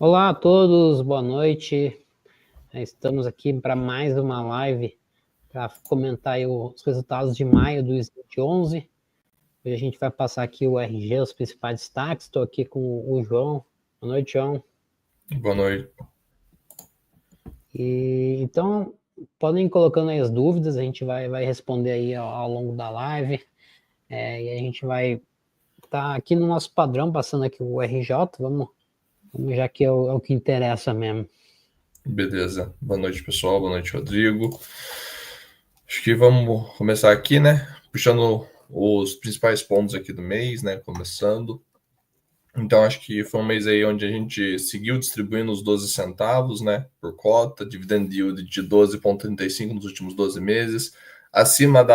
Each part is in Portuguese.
Olá a todos, boa noite. Estamos aqui para mais uma live para comentar aí os resultados de maio do SNIT 11. Hoje a gente vai passar aqui o RG, os principais destaques. Estou aqui com o João. Boa noite, João. Boa noite. Então, podem ir colocando aí as dúvidas, a gente vai responder aí ao longo da live. E a gente vai estar aqui no nosso padrão, passando aqui o RJ. Vamos já que é o que interessa mesmo. Beleza. Boa noite, pessoal. Boa noite, Rodrigo. Acho que vamos começar aqui, né? Puxando os principais pontos aqui do mês, né? Começando. Então, acho que foi um mês aí onde a gente seguiu distribuindo os 12 centavos, né? Por cota, dividend yield de 12,35 nos últimos 12 meses, acima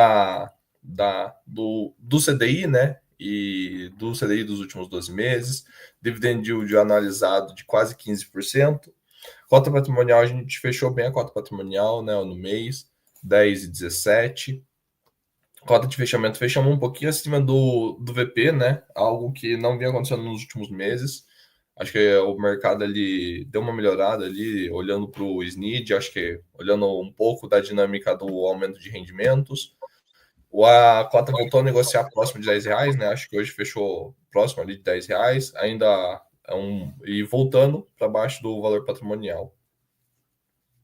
do CDI, né? E do CDI dos últimos 12 meses, dividend yield analisado de quase 15%. Cota patrimonial, a gente fechou bem a cota patrimonial, né, no mês, 10,17. Cota de fechamento, fechamos um pouquinho acima do VP, né, algo que não vinha acontecendo nos últimos meses. Acho que o mercado ali deu uma melhorada ali, olhando para o SNID, acho que olhando um pouco da dinâmica do aumento de rendimentos. A cota voltou a negociar próximo de R$10, né? Acho que hoje fechou próximo ali de R$10, ainda e voltando para baixo do valor patrimonial.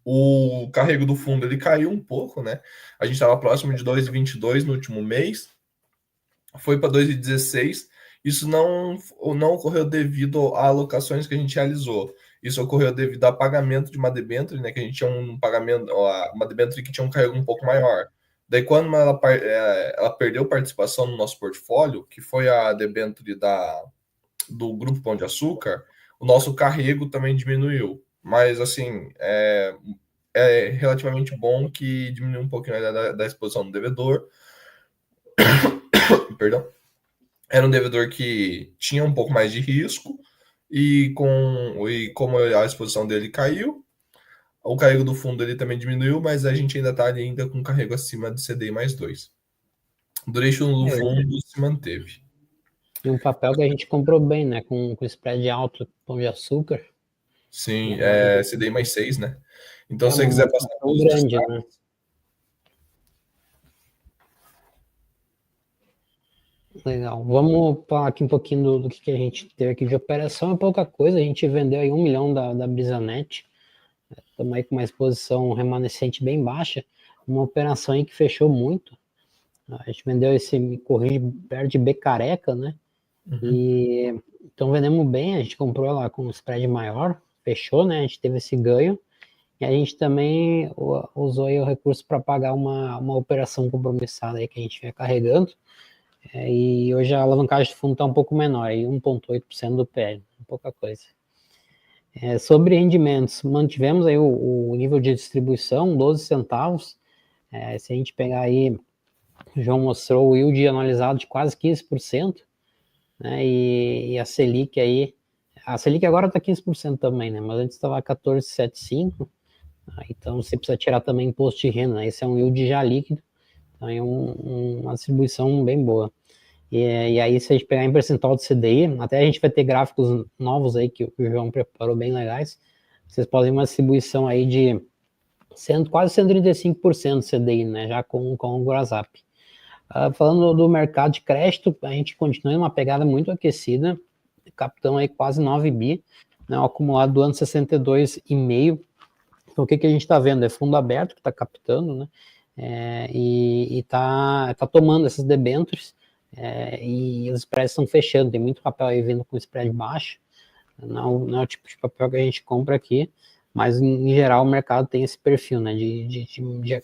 O carrego do fundo ele caiu um pouco, né? A gente estava próximo de 2,22 no último mês, foi para 2,16. Isso não ocorreu devido a alocações que a gente realizou. Isso ocorreu devido a pagamento de uma debênture, né? Que a gente tinha um pagamento, uma debênture que tinha um carrego um pouco maior. Daí, quando ela perdeu participação no nosso portfólio, que foi a debênture do Grupo Pão de Açúcar, o nosso carrego também diminuiu. Mas, assim, é relativamente bom que diminuiu um pouquinho da exposição do devedor. Perdão. Era um devedor que tinha um pouco mais de risco e como a exposição dele caiu, o carrego do fundo ele também diminuiu, mas a gente ainda está ainda com carrego acima de CDI mais 2. O duration do fundo se manteve. E um papel que a gente comprou bem, né? Com spread alto, Pão de Açúcar. Sim, CDI mais 6, né? Então, se você quiser passar pelos grande, destaques, né? Legal. Vamos falar aqui um pouquinho do que a gente teve aqui de operação. É pouca coisa. A gente vendeu aí 1 milhão da Brisanet. Estamos aí com uma exposição remanescente bem baixa. Uma operação aí que fechou muito. A gente vendeu esse, me corrige, perto de B careca, né? E então vendemos bem. A gente comprou ela com um spread maior. Fechou, né? A gente teve esse ganho. E a gente também usou aí o recurso para pagar uma operação compromissada aí que a gente vinha carregando. E hoje a alavancagem do fundo está um pouco menor, aí 1,8% do PL, pouca coisa. Sobre rendimentos, mantivemos aí o nível de distribuição, 12 centavos. Se a gente pegar aí, o João mostrou o yield analisado de quase 15%, né? E a Selic aí, a Selic agora está 15% também, né? Mas antes estava 14,75%. Então você precisa tirar também imposto de renda, né? Esse é um yield já líquido, então é uma distribuição bem boa. E aí, se a gente pegar em percentual de CDI, até a gente vai ter gráficos novos aí que o João preparou bem legais. Vocês podem ver uma distribuição aí de quase 135% de CDI, né? Já com o Grasap. Falando do mercado de crédito, a gente continua em uma pegada muito aquecida, captamos aí quase 9 bi, né? O acumulado do ano 62,5. Então, o que a gente está vendo? É fundo aberto que está captando, né? E tá tomando essas debêntures, e os spreads estão fechando. Tem muito papel aí vindo com spread baixo. Não é o tipo de papel que a gente compra aqui, mas em geral o mercado tem esse perfil, né? De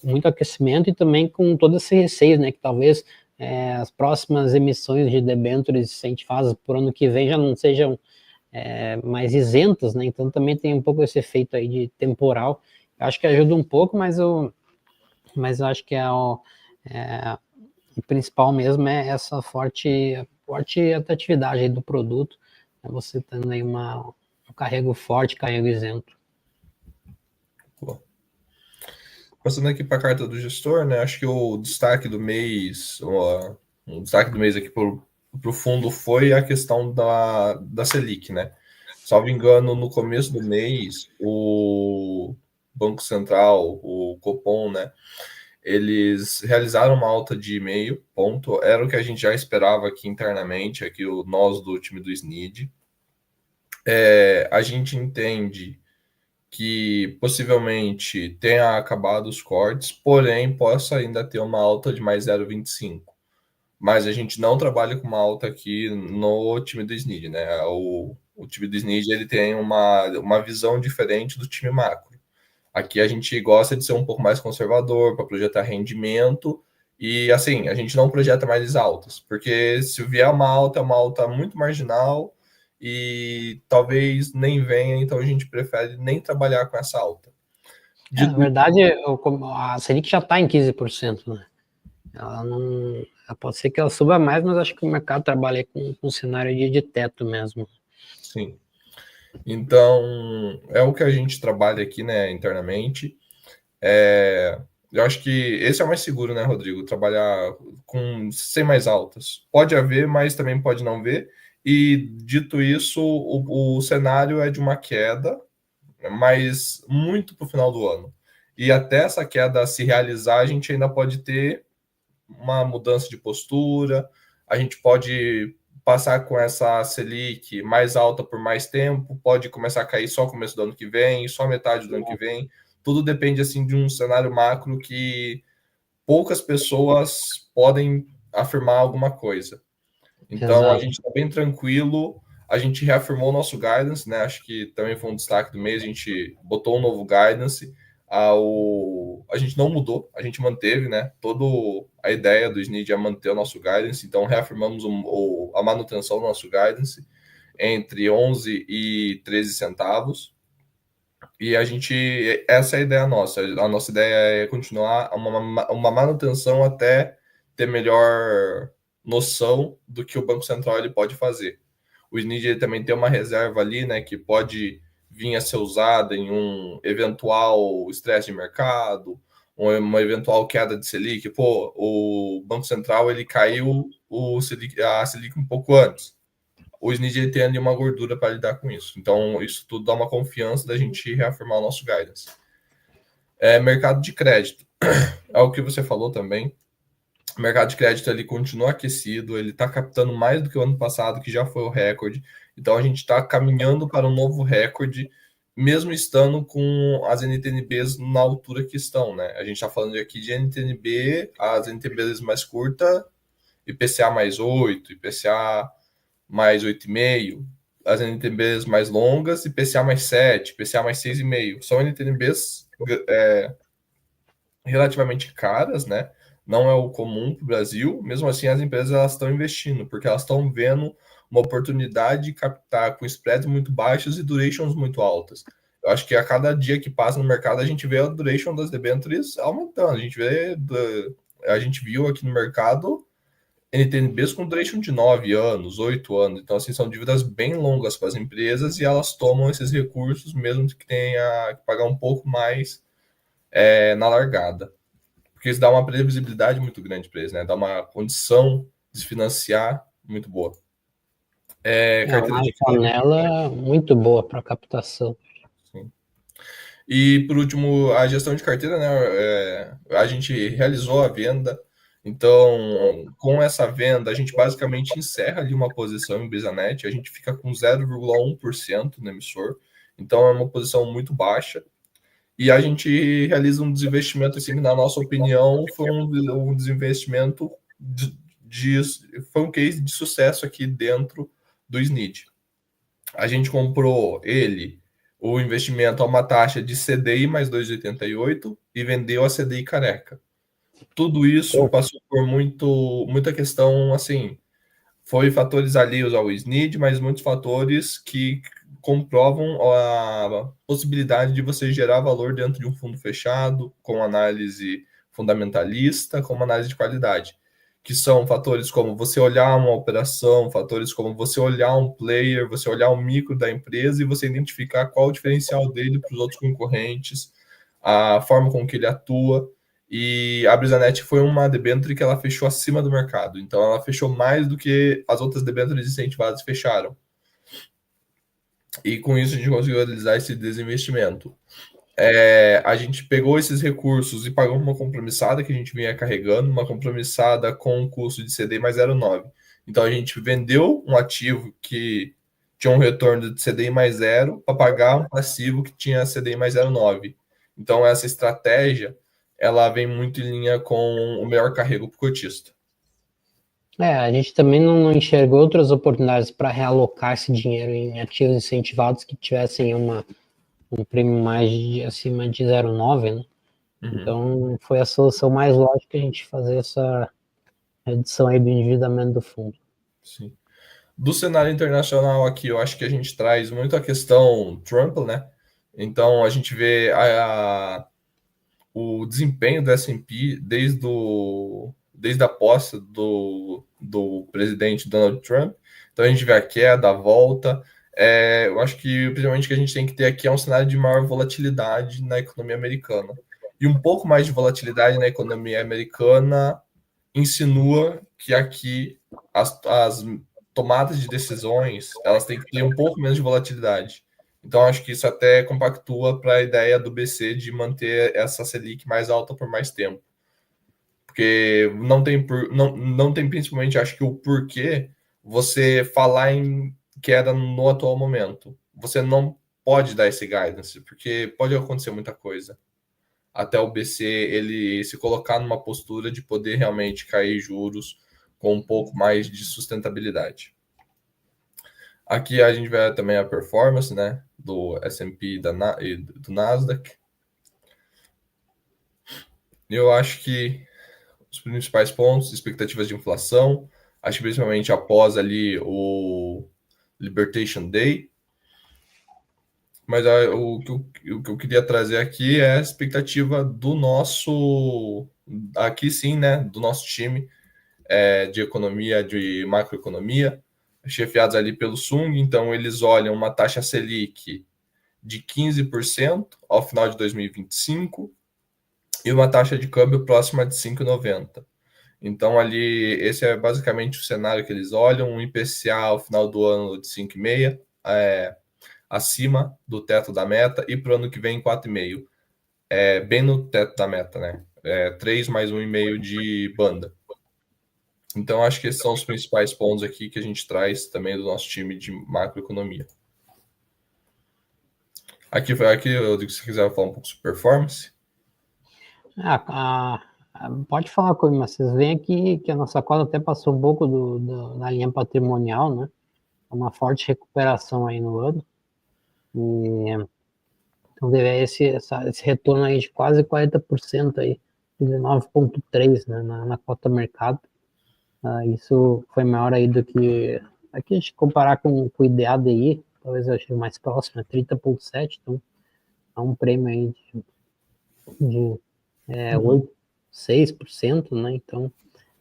muito aquecimento e também com todo esse receio, né? Que talvez as próximas emissões de debêntures, se a gente faz por ano que vem, já não sejam mais isentas, né? Então também tem um pouco esse efeito aí de temporal. Eu acho que ajuda um pouco, mas eu acho que o principal mesmo é essa forte atratividade aí do produto, né? Você tendo aí um carrego forte, carrego isento. Boa. Passando aqui para a carta do gestor, né? Acho que o destaque do mês, aqui para o fundo foi a questão da Selic, né? salvo engano, no começo do mês, o Banco Central, o Copom, né, eles realizaram uma alta de meio ponto, era o que a gente já esperava aqui internamente, aqui nós do time do SNID. A gente entende que possivelmente tenha acabado os cortes, porém possa ainda ter uma alta de mais 0,25. Mas a gente não trabalha com uma alta aqui no time do SNID, né? O time do SNID ele tem uma visão diferente do time macro. Aqui a gente gosta de ser um pouco mais conservador para projetar rendimento e assim, a gente não projeta mais altas, porque se vier uma alta, é uma alta muito marginal e talvez nem venha, então a gente prefere nem trabalhar com essa alta. Na verdade, a Selic já está em 15%, né? Ela não. Pode ser que ela suba mais, mas acho que o mercado trabalha com um cenário de teto mesmo. Sim. Então, é o que a gente trabalha aqui, né, internamente. Eu acho que esse é o mais seguro, né, Rodrigo? Trabalhar sem mais altas. Pode haver, mas também pode não ver. E, dito isso, o cenário é de uma queda, mas muito para o final do ano. E até essa queda se realizar, a gente ainda pode ter uma mudança de postura, a gente pode passar com essa Selic mais alta por mais tempo, pode começar a cair só no começo do ano que vem, só metade do ano que vem. Tudo depende assim de um cenário macro que poucas pessoas podem afirmar alguma coisa. Então, exato, a gente está bem tranquilo. A gente reafirmou o nosso guidance, né? Acho que também foi um destaque do mês. A gente botou um novo guidance. A gente não mudou, a gente manteve, né? Toda a ideia do SNID é manter o nosso guidance. Então, reafirmamos a manutenção do nosso guidance entre 11 e 13 centavos. E essa é a ideia nossa. A nossa ideia é continuar uma manutenção até ter melhor noção do que o Banco Central ele pode fazer. O SNID ele também tem uma reserva ali, né, que pode vir a ser usada em um eventual estresse de mercado, uma eventual queda de Selic. Pô, o Banco Central ele caiu a Selic um pouco antes. O SNID tem ali uma gordura para lidar com isso. Então, isso tudo dá uma confiança da gente reafirmar o nosso guidance. Mercado de crédito. É o que você falou também. O mercado de crédito ele continua aquecido, ele está captando mais do que o ano passado, que já foi o recorde. Então, a gente está caminhando para um novo recorde, mesmo estando com as NTNBs na altura que estão, né? A gente está falando aqui de NTNB, as NTNBs mais curtas, IPCA mais 8, IPCA mais 8,5, as NTNBs mais longas, IPCA mais 7, IPCA mais 6,5. São NTNBs relativamente caras, né? Não é o comum para o Brasil. Mesmo assim, as empresas elas estão investindo, porque elas estão vendo uma oportunidade de captar com spreads muito baixos e durations muito altas. Eu acho que a cada dia que passa no mercado, a gente vê a duration das debêntures aumentando. A gente viu aqui no mercado NTNBs com duration de 9 anos, 8 anos. Então, assim, são dívidas bem longas para as empresas e elas tomam esses recursos, mesmo que tenha que pagar um pouco mais na largada. Porque isso dá uma previsibilidade muito grande para eles, né? Dá uma condição de se financiar muito boa. Carteira de janela muito boa para captação. Sim. E, por último, a gestão de carteira, né? A gente realizou a venda. Então, com essa venda, a gente basicamente encerra ali uma posição em Brisanet, a gente fica com 0,1% no emissor, então é uma posição muito baixa, e a gente realiza um desinvestimento, assim, na nossa opinião, foi um desinvestimento, foi um case de sucesso aqui dentro do SNID. A gente comprou o investimento a uma taxa de CDI mais 2,88 e vendeu a CDI careca. Tudo isso passou por muita questão, assim, foi fatores alheios ao SNID, mas muitos fatores que comprovam a possibilidade de você gerar valor dentro de um fundo fechado, com análise fundamentalista, com análise de qualidade, que são fatores como você olhar uma operação, fatores como você olhar um player, você olhar um micro da empresa e você identificar qual o diferencial dele para os outros concorrentes, a forma com que ele atua. E a Brisanet foi uma debênture que ela fechou acima do mercado. Então, ela fechou mais do que as outras debêntures incentivadas fecharam. E com isso a gente conseguiu realizar esse desinvestimento. A gente pegou esses recursos e pagou uma compromissada que a gente vinha carregando, uma compromissada com um custo de CDI mais 0,9. Então a gente vendeu um ativo que tinha um retorno de CDI mais zero para pagar um passivo que tinha CDI mais 0,9. Então essa estratégia ela vem muito em linha com o melhor carrego para o cotista. A gente também não enxergou outras oportunidades para realocar esse dinheiro em ativos incentivados que tivessem um prêmio mais acima de 0,9, né? Então foi a solução mais lógica a gente fazer essa redução aí do endividamento do fundo. Sim. Do cenário internacional aqui, eu acho que a gente traz muito a questão Trump, né? Então a gente vê o desempenho do S&P desde a posse do presidente Donald Trump. Então a gente vê a queda, a volta. Eu acho que principalmente o que a gente tem que ter aqui é um cenário de maior volatilidade na economia americana. E um pouco mais de volatilidade na economia americana insinua que aqui as tomadas de decisões elas têm que ter um pouco menos de volatilidade. Então, acho que isso até compactua para a ideia do BC de manter essa Selic mais alta por mais tempo. Porque não tem principalmente, acho que o porquê você falar em queda no atual momento. Você não pode dar esse guidance, porque pode acontecer muita coisa. Até o BC ele se colocar numa postura de poder realmente cair juros com um pouco mais de sustentabilidade. Aqui a gente vê também a performance, né, do S&P e do Nasdaq. Eu acho que os principais pontos, expectativas de inflação, acho que principalmente após ali o Liberation Day. Mas o que eu queria trazer aqui é a expectativa do nosso, aqui sim, né, do nosso time de economia, de macroeconomia, chefiados ali pelo Sung. Então, eles olham uma taxa Selic de 15% ao final de 2025 e uma taxa de câmbio próxima de 5,90. Então, ali, esse é basicamente o cenário que eles olham, um IPCA ao final do ano de 5,5%, acima do teto da meta, e para o ano que vem 4,5%. Bem no teto da meta, né? 3 mais 1,5 de banda. Então, acho que esses são os principais pontos aqui que a gente traz também do nosso time de macroeconomia. Aqui, eu digo, se você quiser falar um pouco sobre performance. Pode falar comigo, mas vocês veem aqui que a nossa cota até passou um pouco da linha patrimonial, né? Uma forte recuperação aí no ano. Então teve esse retorno aí de quase 40% aí, 19,3%, né, na cota mercado. Isso foi maior aí do que aqui a gente comparar com o IDADI, talvez eu achei mais próximo, 30,7%, então é um prêmio aí de 8, 6%, né? Então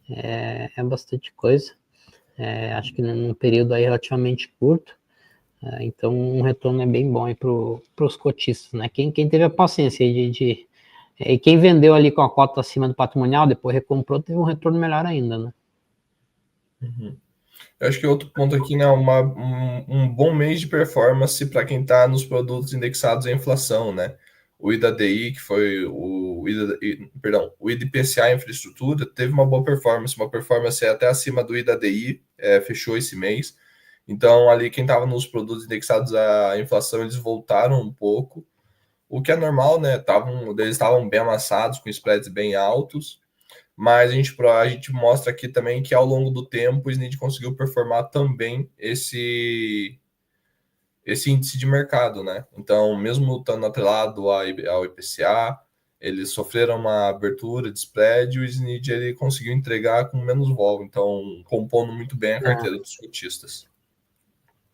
é bastante coisa. Acho que num período aí relativamente curto. Então um retorno é bem bom aí para os cotistas, né? Quem teve a paciência e quem vendeu ali com a cota acima do patrimonial, depois recomprou, teve um retorno melhor ainda, né? Eu acho que outro ponto aqui, né, um bom mês de performance para quem está nos produtos indexados à inflação, né? O IDADI, que foi o IDPCA Infraestrutura, teve uma boa performance, uma performance até acima do IDADI, fechou esse mês. Então, ali, quem estava nos produtos indexados à inflação, eles voltaram um pouco, o que é normal, né? Eles estavam bem amassados, com spreads bem altos, mas a gente mostra aqui também que ao longo do tempo o SNID conseguiu performar também esse índice de mercado, né? Então, mesmo estando atrelado ao IPCA, eles sofreram uma abertura de spread e o SNID ele conseguiu entregar com menos vol, então compondo muito bem a carteira dos cotistas.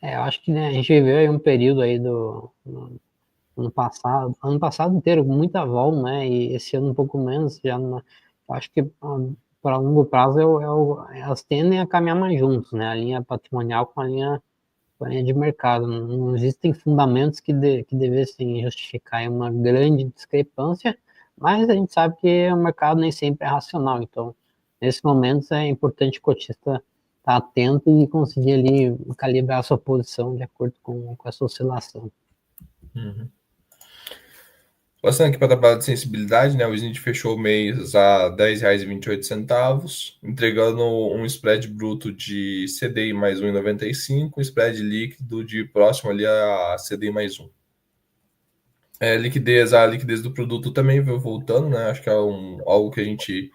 Eu acho que, né, a gente viveu aí um período aí do ano passado inteiro, com muita vol, né? E esse ano um pouco menos, acho que para longo prazo elas tendem a caminhar mais juntos, né? A linha patrimonial com a linha de mercado. Não existem fundamentos que devessem justificar uma grande discrepância, mas a gente sabe que o mercado nem sempre é racional. Então, nesses momentos é importante o cotista atento e conseguir ali calibrar a sua posição de acordo com essa oscilação. Uhum. Passando aqui para a tabela de sensibilidade, né, o SNID fechou o mês a R$ 10,28, entregando um spread bruto de CDI mais 1,95, um spread líquido de próximo ali a CDI mais 1. A liquidez do produto também veio voltando, né? Acho que é algo que a gente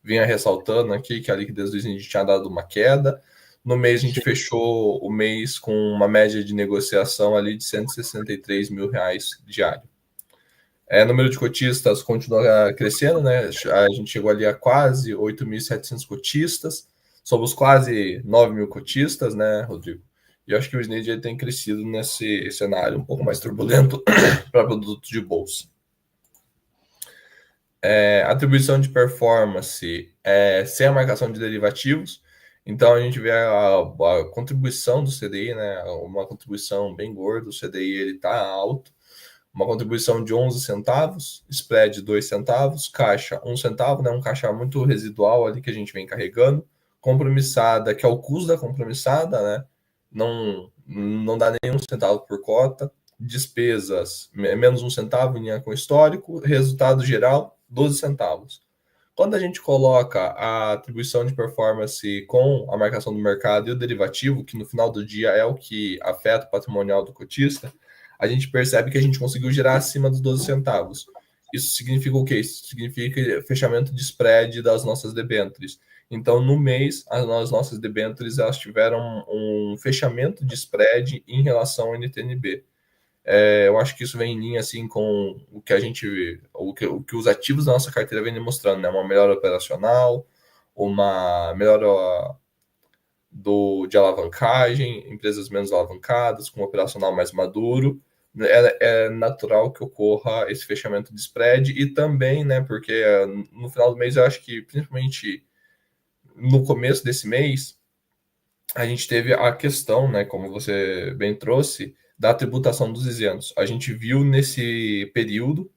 vinha ressaltando aqui, que a liquidez do SNID tinha dado uma queda. No mês, a gente fechou o mês com uma média de negociação ali de R$163 mil diário. Número de cotistas continua crescendo, né? A gente chegou ali a quase 8.700 cotistas, somos quase 9 mil cotistas, né, Rodrigo? E eu acho que o SNID tem crescido nesse cenário um pouco mais turbulento para produtos de bolsa. Atribuição de performance sem a marcação de derivativos. Então, a gente vê a contribuição do CDI, né? Uma contribuição bem gorda, o CDI ele está alto. Uma contribuição de 11 centavos, spread 2 centavos, caixa 1 centavo, né? Um caixa muito residual ali que a gente vem carregando. Compromissada, que é o custo da compromissada, né? Não dá nem 1 centavo por cota. Despesas, menos 1 centavo em linha com histórico. Resultado geral, 12 centavos. Quando a gente coloca a atribuição de performance com a marcação do mercado e o derivativo, que no final do dia é o que afeta o patrimonial do cotista, a gente percebe que a gente conseguiu gerar acima dos 12 centavos. Isso significa o quê? Isso significa fechamento de spread das nossas debêntures. Então, no mês, as nossas debêntures elas tiveram um fechamento de spread em relação ao NTNB. Eu acho que isso vem em linha assim, com o que a gente, o que os ativos da nossa carteira vem demonstrando, né? Uma melhora operacional, uma melhora de alavancagem, empresas menos alavancadas, com um operacional mais maduro. É natural que ocorra esse fechamento de spread e também, né, porque no final do mês eu acho que principalmente no começo desse mês a gente teve a questão, né, como você bem trouxe, da tributação dos isentos. A gente viu nesse período,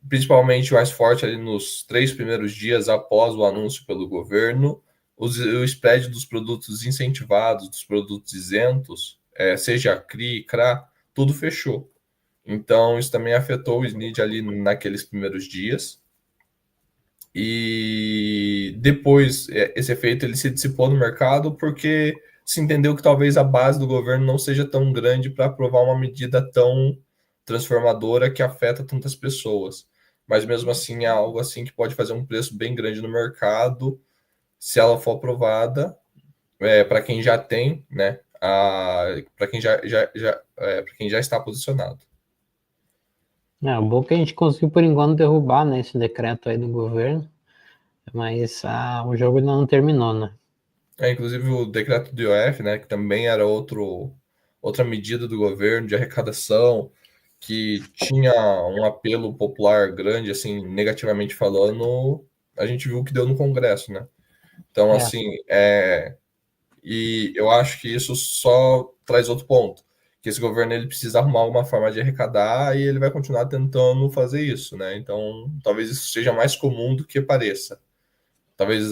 principalmente mais forte ali nos 3 primeiros dias após o anúncio pelo governo, o spread dos produtos incentivados, dos produtos isentos, seja CRI, CRA, tudo fechou. Então, isso também afetou o SNID ali naqueles primeiros dias. E depois, esse efeito ele se dissipou no mercado porque se entendeu que talvez a base do governo não seja tão grande para aprovar uma medida tão transformadora que afeta tantas pessoas. Mas mesmo assim é algo assim que pode fazer um preço bem grande no mercado se ela for aprovada, para quem já tem, né? Para quem para quem já está posicionado. O bom que a gente conseguiu por enquanto derrubar, né, esse decreto aí do governo, mas o jogo ainda não terminou, né? Inclusive o decreto do IOF, né, que também era outra medida do governo de arrecadação, que tinha um apelo popular grande, assim, negativamente falando, a gente viu o que deu no Congresso, né? Então, assim, e eu acho que isso só traz outro ponto, que esse governo ele precisa arrumar uma forma de arrecadar e ele vai continuar tentando fazer isso, né? Então, talvez isso seja mais comum do que pareça. Talvez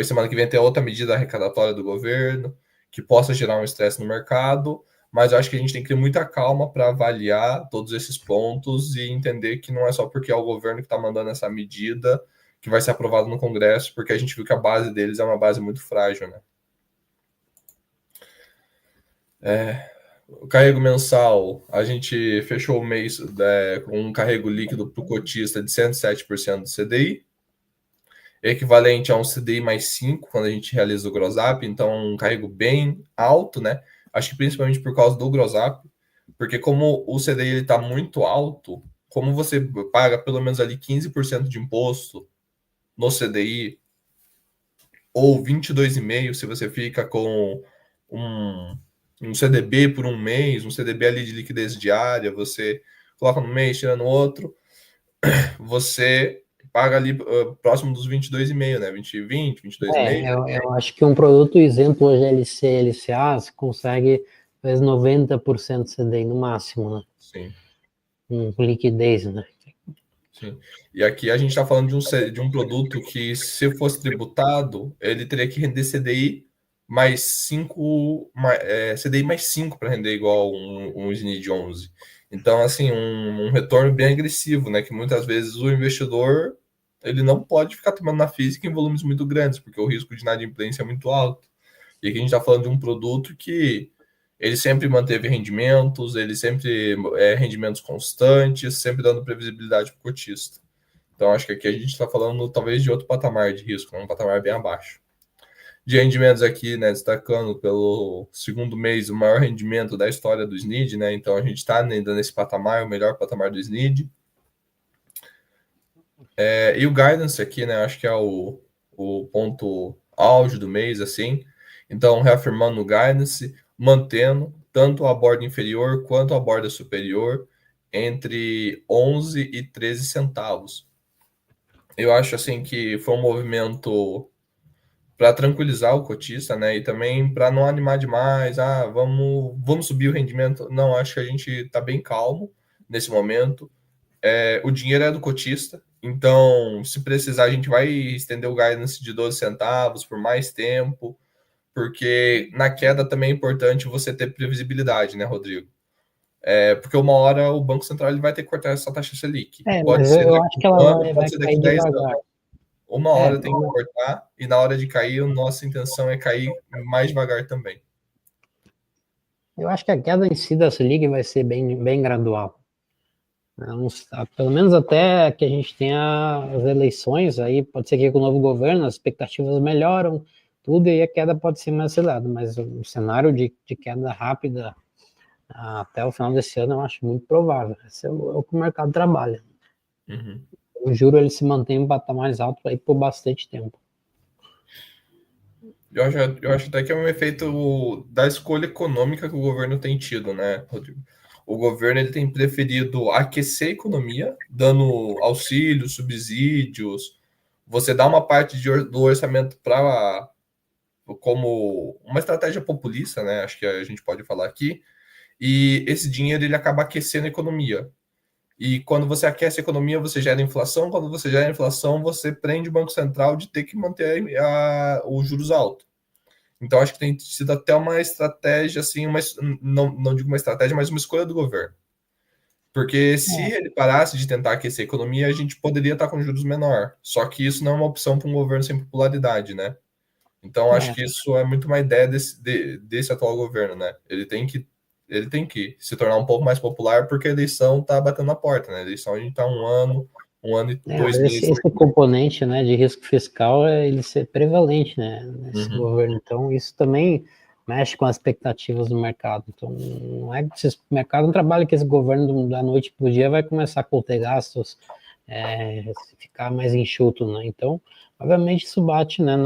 semana que vem tenha outra medida arrecadatória do governo que possa gerar um estresse no mercado, mas eu acho que a gente tem que ter muita calma para avaliar todos esses pontos e entender que não é só porque é o governo que está mandando essa medida que vai ser aprovado no Congresso, porque a gente viu que a base deles é uma base muito frágil, né? O carrego mensal, a gente fechou o mês com um carrego líquido para o cotista de 107% do CDI, equivalente a um CDI mais 5 quando a gente realiza o gross up, então um carrego bem alto, né? Acho que principalmente por causa do gross up, porque como o CDI está muito alto, como você paga pelo menos ali 15% de imposto no CDI, ou 22,5% se você fica com um CDB por um mês, um CDB ali de liquidez diária, você coloca no mês, tira no outro, você paga ali próximo dos 22,5, né? 22,5. Eu acho que um produto isento hoje LC, LCA, você consegue talvez 90% CDI no máximo, né? Sim. Com liquidez, né? Sim. E aqui a gente está falando de um produto que, se fosse tributado, ele teria que render CDI mais 5, CDI mais 5 para render igual um SNID 11. Então, assim, um retorno bem agressivo, né? Que muitas vezes o investidor ele não pode ficar tomando na física em volumes muito grandes, porque o risco de inadimplência é muito alto. E aqui a gente está falando de um produto que ele sempre manteve rendimentos, ele sempre rendimentos constantes, sempre dando previsibilidade para o cotista. Então, acho que aqui a gente está falando talvez de outro patamar de risco, um patamar bem abaixo. De rendimentos aqui, né, destacando pelo segundo mês o maior rendimento da história do SNID, né? Então a gente está ainda nesse patamar, o melhor patamar do SNID. E o guidance aqui, né? Acho que é o ponto auge do mês, assim. Então, reafirmando o guidance, mantendo tanto a borda inferior quanto a borda superior entre 11 e 13 centavos. Eu acho assim que foi um movimento para tranquilizar o cotista, né? E também para não animar demais, vamos subir o rendimento. Não, acho que a gente está bem calmo nesse momento. O dinheiro é do cotista, então se precisar a gente vai estender o guidance de 12 centavos por mais tempo, porque na queda também é importante você ter previsibilidade, né, Rodrigo? Porque uma hora o Banco Central ele vai ter que cortar essa taxa Selic. Pode Mas ser eu daqui acho que a um ela ano, pode vai ser cair daqui a 10 devagar. anos. Uma hora tem que cortar, e na hora de cair, nossa intenção é cair mais devagar também. Eu acho que a queda em si da Selic vai ser bem gradual. Pelo menos até que a gente tenha as eleições, aí pode ser que com o novo governo as expectativas melhoram, tudo, e a queda pode ser mais acelerada, mas o cenário de queda rápida até o final desse ano eu acho muito provável. Esse é o que o mercado trabalha. Uhum. O juro ele se mantém em patamares altos aí por bastante tempo. Eu acho até que é um efeito da escolha econômica que o governo tem tido, né, Rodrigo? O governo ele tem preferido aquecer a economia, dando auxílios, subsídios. Você dá uma parte do orçamento para como uma estratégia populista, né? Acho que a gente pode falar aqui. E esse dinheiro ele acaba aquecendo a economia. E quando você aquece a economia, você gera inflação. Quando você gera inflação, você prende o Banco Central de ter que manter os juros altos. Então, acho que tem sido até uma estratégia, assim, não digo uma estratégia, mas uma escolha do governo. Porque se ele parasse de tentar aquecer a economia, a gente poderia estar com juros menor. Só que isso não é uma opção para um governo sem popularidade, né? Então, acho que isso é muito uma ideia desse atual governo, né? Ele tem que se tornar um pouco mais popular, porque a eleição está batendo na porta, né? A eleição a gente está um ano e 2 meses. Esse componente, né, de risco fiscal ele ser prevalente, né, nesse governo. Então, isso também mexe com as expectativas do mercado. Então, não é que o mercado não trabalha que esse governo da noite para o dia vai começar a conter gastos, ficar mais enxuto, né? Então, obviamente, isso bate, né,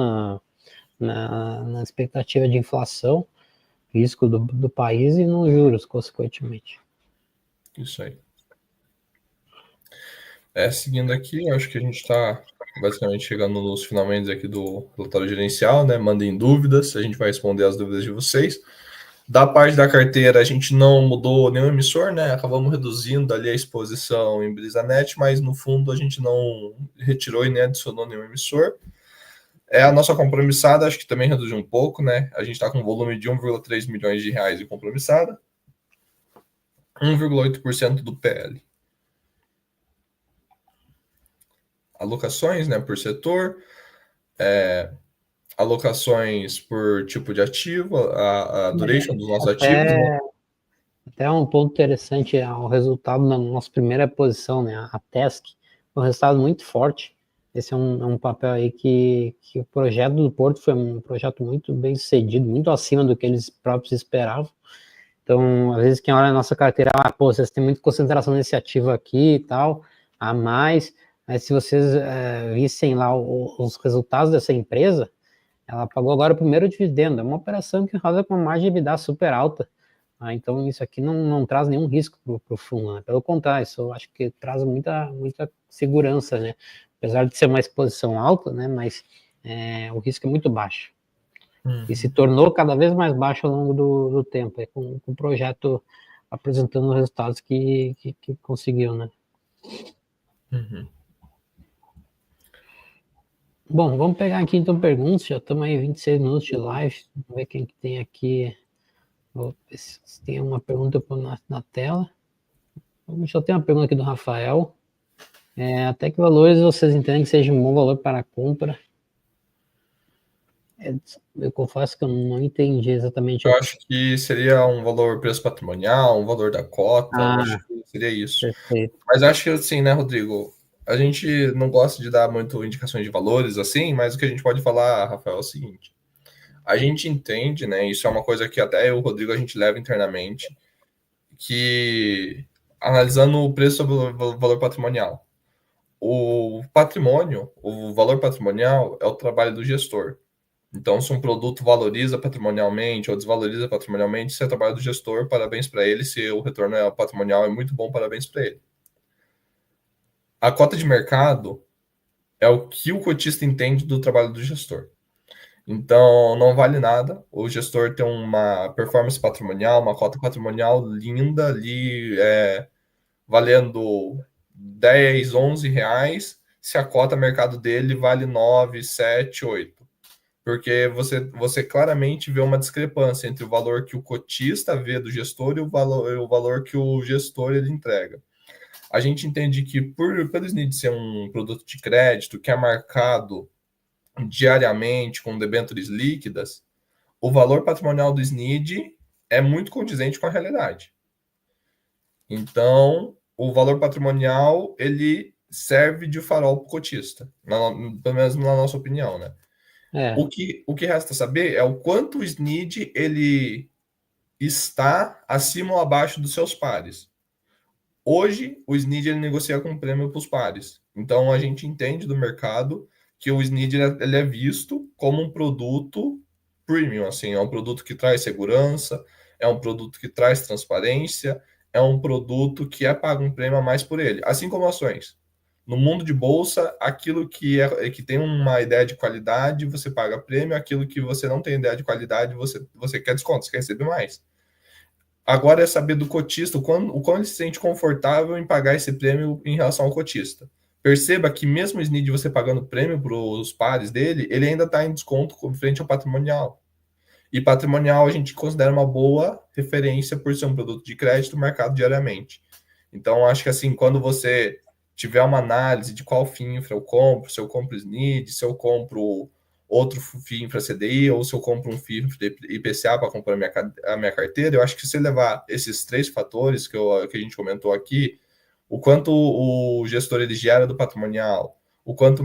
na expectativa de inflação, risco do país e nos juros, consequentemente. Isso aí. Seguindo aqui, acho que a gente está basicamente chegando nos finalmente aqui do relatório gerencial, né? Mandem dúvidas, a gente vai responder as dúvidas de vocês. Da parte da carteira, a gente não mudou nenhum emissor, né? Acabamos reduzindo ali a exposição em BrisaNet, mas no fundo a gente não retirou e nem adicionou nenhum emissor. A nossa compromissada, acho que também reduziu um pouco, né? A gente está com um volume de 1,3 milhões de reais de compromissada, 1,8% do PL. Alocações, né, por setor, alocações por tipo de ativo, a duration dos nossos ativos, né? Até um ponto interessante é o resultado da nossa primeira posição, né, a TESC, um resultado muito forte. Esse é um papel aí que o projeto do Porto foi um projeto muito bem sucedido, muito acima do que eles próprios esperavam. Então, às vezes, quem olha a nossa carteira, vocês têm muita concentração nesse ativo aqui e tal, a mais, mas se vocês vissem lá os resultados dessa empresa, ela pagou agora o primeiro dividendo, é uma operação que roda com uma margem de EBITDA super alta. Então, isso aqui não traz nenhum risco para o fundo, né? Pelo contrário, isso eu acho que traz muita segurança, né? Apesar de ser uma exposição alta, né? Mas o risco é muito baixo. E se tornou cada vez mais baixo ao longo do tempo, com o projeto apresentando os resultados que conseguiu, né? Uhum. Bom, vamos pegar aqui então perguntas. Já estamos aí 26 minutos de live. Vamos ver quem que tem aqui. Vou ver se tem uma pergunta na tela. Já tem uma pergunta aqui do Rafael. Até que valores vocês entendem que seja um bom valor para a compra? Eu confesso que eu não entendi exatamente Eu o. acho que seria um valor preço patrimonial, um valor da cota, eu acho Ah, que seria isso. perfeito. Mas acho que assim, né, Rodrigo? A gente não gosta de dar muito indicações de valores assim, mas o que a gente pode falar, Rafael, é o seguinte: a gente entende, né? Isso é uma coisa que até eu e o Rodrigo a gente leva internamente, que analisando o preço sobre o valor patrimonial. O patrimônio, o valor patrimonial é o trabalho do gestor. Então, se um produto valoriza patrimonialmente ou desvaloriza patrimonialmente, isso é trabalho do gestor, parabéns para ele. Se o retorno patrimonial é muito bom, parabéns para ele. A cota de mercado é o que o cotista entende do trabalho do gestor. Então, não vale nada o gestor ter uma performance patrimonial, uma cota patrimonial linda ali, valendo 10, 11 reais, se a cota mercado dele vale 9, 7, 8. Porque você claramente vê uma discrepância entre o valor que o cotista vê do gestor e o valor que o gestor ele entrega. A gente entende que pelo SNID ser um produto de crédito que é marcado diariamente com debêntures líquidas, o valor patrimonial do SNID é muito condizente com a realidade. Então, o valor patrimonial ele serve de farol para o cotista, pelo menos na nossa opinião, né? É, O que resta saber é o quanto o SNID ele está acima ou abaixo dos seus pares. Hoje, o SNID ele negocia com prêmio para os pares. Então, a gente entende do mercado que o SNID ele é visto como um produto premium, assim, é um produto que traz segurança, é um produto que traz transparência, é um produto que é pago um prêmio a mais por ele, assim como ações. No mundo de bolsa, aquilo que tem uma ideia de qualidade, você paga prêmio, aquilo que você não tem ideia de qualidade, você quer desconto, você quer receber mais. Agora é saber do cotista o quão ele se sente confortável em pagar esse prêmio em relação ao cotista. Perceba que mesmo o SNID você pagando prêmio para os pares dele, ele ainda está em desconto frente ao patrimonial. E patrimonial a gente considera uma boa referência por ser um produto de crédito marcado diariamente. Então, acho que assim, quando você tiver uma análise de qual FIINFRA eu compro, se eu compro SNID, se eu compro outro FIINFRA CDI ou se eu compro um FIINFRA IPCA para comprar a minha carteira, eu acho que se você levar esses três fatores que a gente comentou aqui, o quanto o gestor ele gera do patrimonial, o quanto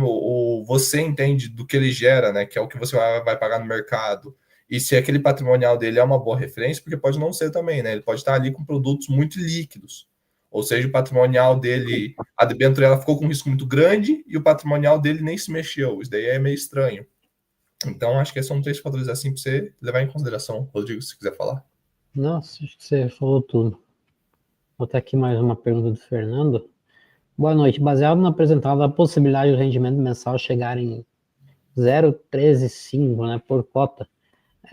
você entende do que ele gera, né, que é o que você vai pagar no mercado, e se aquele patrimonial dele é uma boa referência, porque pode não ser também, né? Ele pode estar ali com produtos muito líquidos. Ou seja, o patrimonial dele, a debênture ela ficou com um risco muito grande e o patrimonial dele nem se mexeu. Isso daí é meio estranho. Então, acho que são três fatores assim para você levar em consideração, Rodrigo, se quiser falar. nossa, acho que você falou tudo. Vou botar aqui mais uma pergunta do Fernando. Boa noite. Baseado no apresentado, a possibilidade do rendimento mensal chegar em 0,135, né, por cota.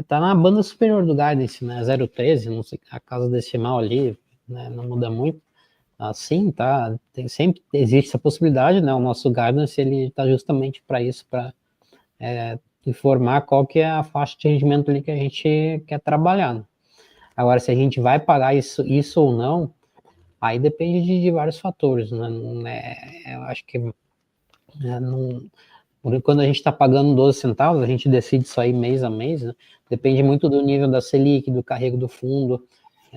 Tá na banda superior do guidance, né? 0,13, não sei, a casa decimal ali, né, não muda muito. Assim, tá? Sempre existe essa possibilidade, né? O nosso guidance ele tá justamente para isso, para informar qual que é a faixa de rendimento ali que a gente quer trabalhar. Né? Agora, se a gente vai pagar isso ou não, aí depende de vários fatores, né? Eu acho que não, quando a gente está pagando 12 centavos, a gente decide isso aí mês a mês, né? Depende muito do nível da Selic, do carrego do fundo,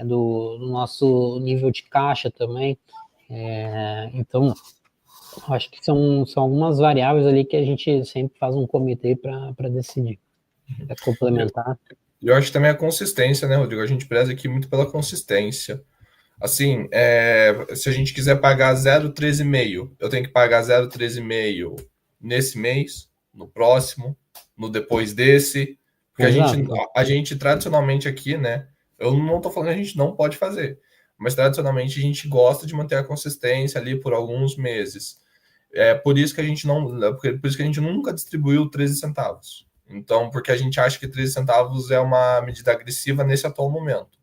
do nosso nível de caixa também. Então, acho que são algumas variáveis ali que a gente sempre faz um comitê para decidir, para complementar. Eu acho que também a consistência, né, Rodrigo? A gente preza aqui muito pela consistência. Assim, se a gente quiser pagar 0,13,5, eu tenho que pagar 0,13,5 nesse mês, no próximo, no depois desse, porque Exato. a gente tradicionalmente aqui, né? Eu não estou falando que a gente não pode fazer, mas tradicionalmente a gente gosta de manter a consistência ali por alguns meses. É por isso que a gente não, por isso que a gente nunca distribuiu 13 centavos. Então, porque a gente acha que 13 centavos é uma medida agressiva nesse atual momento.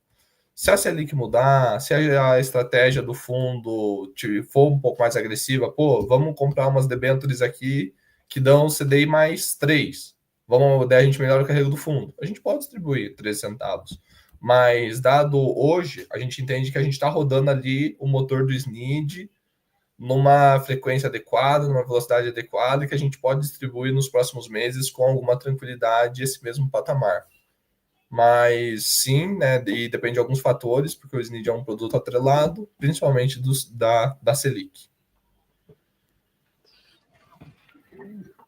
Se a Selic mudar, se a estratégia do fundo for um pouco mais agressiva, pô, vamos comprar umas debêntures aqui que dão CDI mais 3. Daí a gente melhora o carrego do fundo. A gente pode distribuir 3 centavos. Mas, dado hoje, a gente entende que a gente está rodando ali o motor do SNID numa frequência adequada, numa velocidade adequada, e que a gente pode distribuir nos próximos meses com alguma tranquilidade esse mesmo patamar. Mas sim, né, e depende de alguns fatores, porque o SNID é um produto atrelado, principalmente da Selic.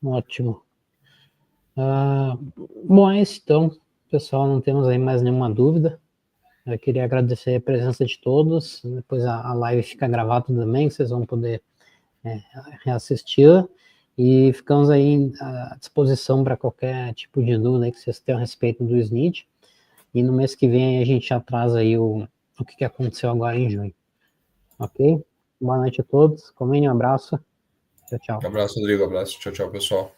Ótimo. Bom, é isso então, pessoal, não temos aí mais nenhuma dúvida. Eu queria agradecer a presença de todos, depois a live fica gravada também, vocês vão poder reassistir, e ficamos aí à disposição para qualquer tipo de dúvida que vocês tenham a respeito do SNID, e no mês que vem a gente já traz aí o que aconteceu agora em junho. Ok? Boa noite a todos, comem, um abraço, tchau, tchau. Um abraço, Rodrigo, abraço, tchau, tchau, pessoal.